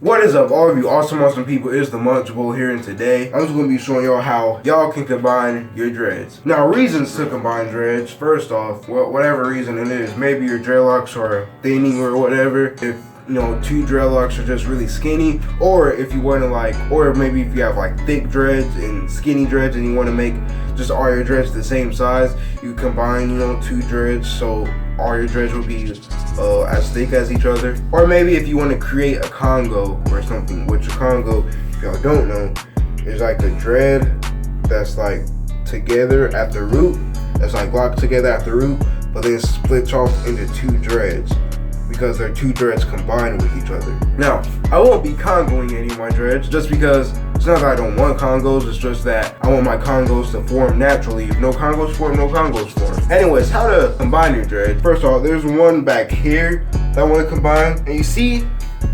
What is up, all of you awesome people? It's TheMunchBowl here, and today I'm just going to be showing y'all how y'all can combine your dreads. Now, reasons to combine dreads. First off, well, whatever reason it is, maybe your dreadlocks are thinning or whatever. If you know, two dreadlocks are just really skinny, or if you want to or maybe if you have like thick dreads and skinny dreads and you want to make just all your dreads the same size, you combine, two dreads so all your dreads will be as thick as each other. Or maybe if you want to create a congo or something, which a congo, if y'all don't know, is like a dread that's like together at the root, that's like locked together at the root, but then splits off into two dreads because they're two dreads combined with each other. Now, I won't be congoing any of my dreads just because it's not that I don't want congos, it's just that I want my congos to form naturally. If no congos form, no congos form. Anyways, how to combine your dreads. First of all, there's one back here that I want to combine. And you see,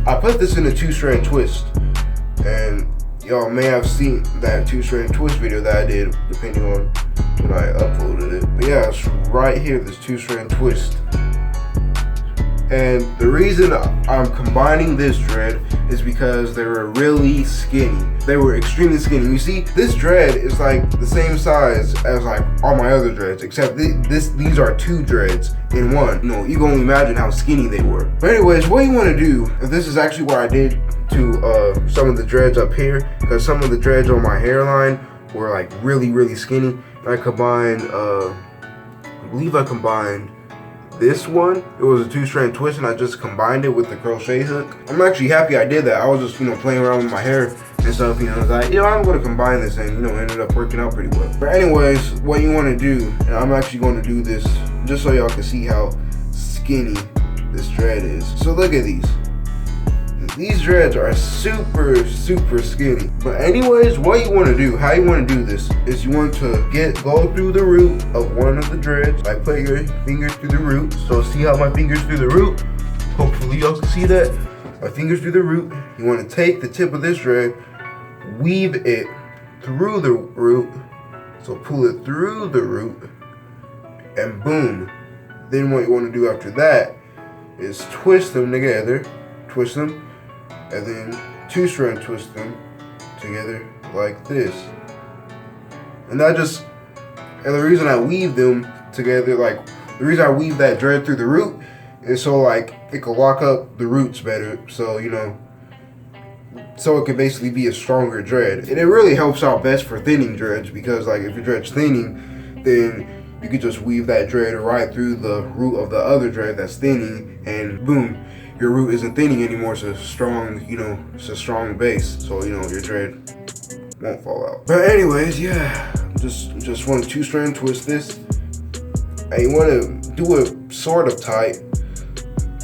I put this in a 2-strand twist. And y'all may have seen that 2-strand twist video that I did, depending on when I uploaded it. But yeah, it's right here, this 2-strand twist. And the reason I'm combining this dread is because they were really skinny. They were extremely skinny. You see, this dread is like the same size as like all my other dreads, except these are two dreads in one. You can only imagine how skinny they were. But anyways, what you want to do, this is actually what I did to some of the dreads up here, because some of the dreads on my hairline were like really skinny. I combined, I believe I combined this one. It was a 2-strand twist and I just combined it with the crochet hook. I'm actually happy I did that. I was just, playing around with my hair and stuff, I was like, I'm gonna combine this, and ended up working out pretty well. But anyways, what you want to do, and I'm actually going to do this just so y'all can see how skinny this dread is. So look at these. These dreads are super skinny. But anyways, what you want to do, how you want to do this, is you want to go through the root of one of the dreads. Like put your fingers through the root. So see how my fingers through the root? Hopefully y'all can see that. My fingers through the root. You want to take the tip of this dread, weave it through the root. So pull it through the root, and boom. Then what you want to do after that is twist them together. Twist them. And then 2-strand twist them together like this. And the reason I weave them together, the reason I weave that dread through the root is so it can lock up the roots better. So, so it can basically be a stronger dread. And it really helps out best for thinning dreads, because if your dread's thinning, then you could just weave that dread right through the root of the other dread that's thinning, and boom, your root isn't thinning anymore. It's a strong, it's a strong base. So, your dread won't fall out. But anyways, yeah, just want to 2-strand twist this. And you want to do it sort of tight.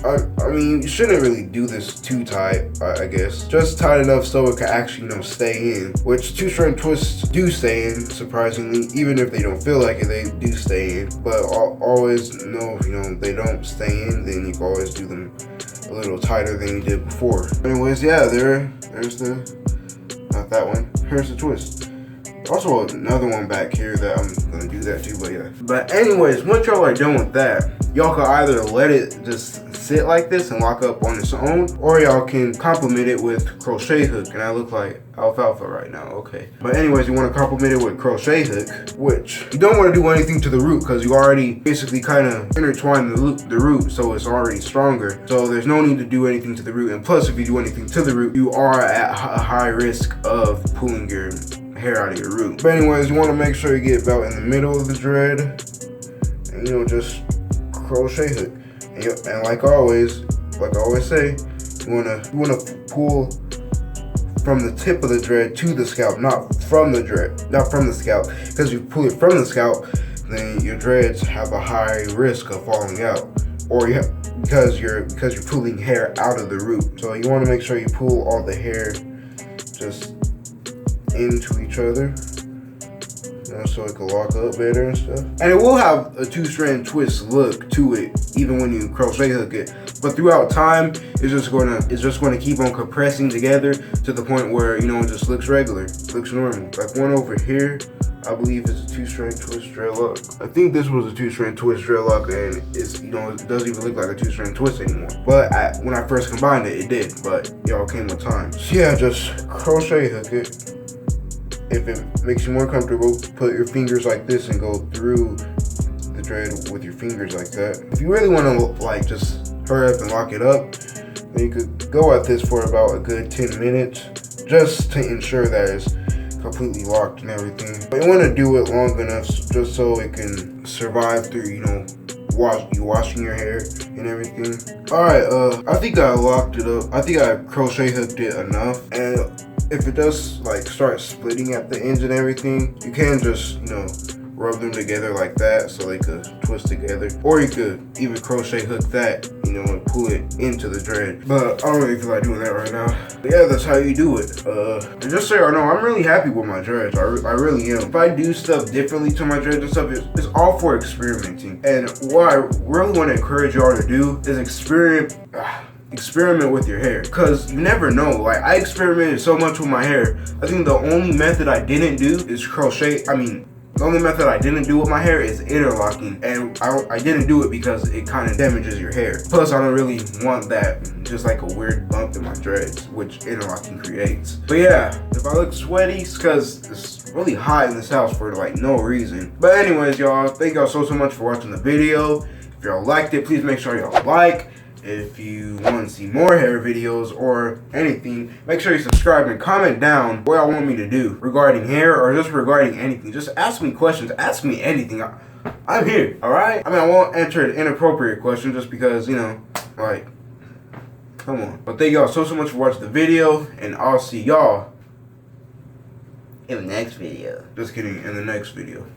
I mean, you shouldn't really do this too tight, I guess. Just tight enough so it can actually, stay in. Which 2-strand twists do stay in, surprisingly. Even if they don't feel like it, they do stay in. But always know, if they don't stay in, then you can always do them a little tighter than you did before. Anyways, yeah, there's the, not that one, here's the twist. Also another one back here that I'm gonna do that too, but yeah. But anyways, once y'all are done with that, y'all can either let it just sit like this and lock up on its own, or y'all can complement it with crochet hook. And I look like alfalfa right now, okay. But anyways, you want to complement it with crochet hook, which you don't want to do anything to the root because you already basically kind of intertwined the root, so it's already stronger. So there's no need to do anything to the root. And plus, if you do anything to the root, you are at a high risk of pulling your hair out of your root. But anyways, you want to make sure you get about in the middle of the dread, and just crochet hook. And like I always say, you wanna pull from the tip of the dread to the scalp, not from the scalp. Because if you pull it from the scalp, then your dreads have a high risk of falling out, or because you're pulling hair out of the root. So you want to make sure you pull all the hair just into each other, so it can lock up better and stuff. And it will have a 2-strand twist look to it, even when you crochet hook it. But throughout time, it's just gonna keep on compressing together to the point where it just looks regular, looks normal. Like one over here, I believe it's a 2-strand twist dreadlock. I think this was a 2-strand twist dreadlock, and it's, you know, it doesn't even look like a 2-strand twist anymore. But when I first combined it, it did. But y'all came with time. So yeah, just crochet hook it. If it makes you more comfortable, put your fingers like this and go through the dread with your fingers like that. If you really want to like just hurry up and lock it up, then you could go at this for about a good 10 minutes just to ensure that it's completely locked and everything. But you want to do it long enough just so it can survive through, you know, washing your hair and everything. Alright, I think I locked it up. I think I crochet hooked it enough, and if it does like start splitting at the ends and everything, you can just, you know, rub them together like that so they could twist together. Or you could even crochet hook that, you know, and pull it into the dread. But I don't really feel like doing that right now. But yeah, that's how you do it. And just so y'all know, I'm really happy with my dreads. I really am. If I do stuff differently to my dreads and stuff, it's all for experimenting. And what I really want to encourage y'all to do is experiment with your hair, because you never know. Like, I experimented so much with my hair. I think the only method I didn't do is crochet. The only method I didn't do with my hair is interlocking, and I didn't do it because it kind of damages your hair. Plus, I don't really want that, just like a weird bump in my dreads, which interlocking creates. But yeah, if I look sweaty, it's because it's really hot in this house for like no reason. But anyways, y'all, thank y'all so much for watching the video. If y'all liked it, please make sure y'all like. If you want to see more hair videos or anything, make sure you subscribe and comment down what y'all want me to do regarding hair or just regarding anything. Just ask me questions. Ask me anything. I'm here, alright? I won't answer an inappropriate question just because, you know, like, come on. But thank y'all so much for watching the video, and I'll see y'all in the next video. Just kidding, in the next video.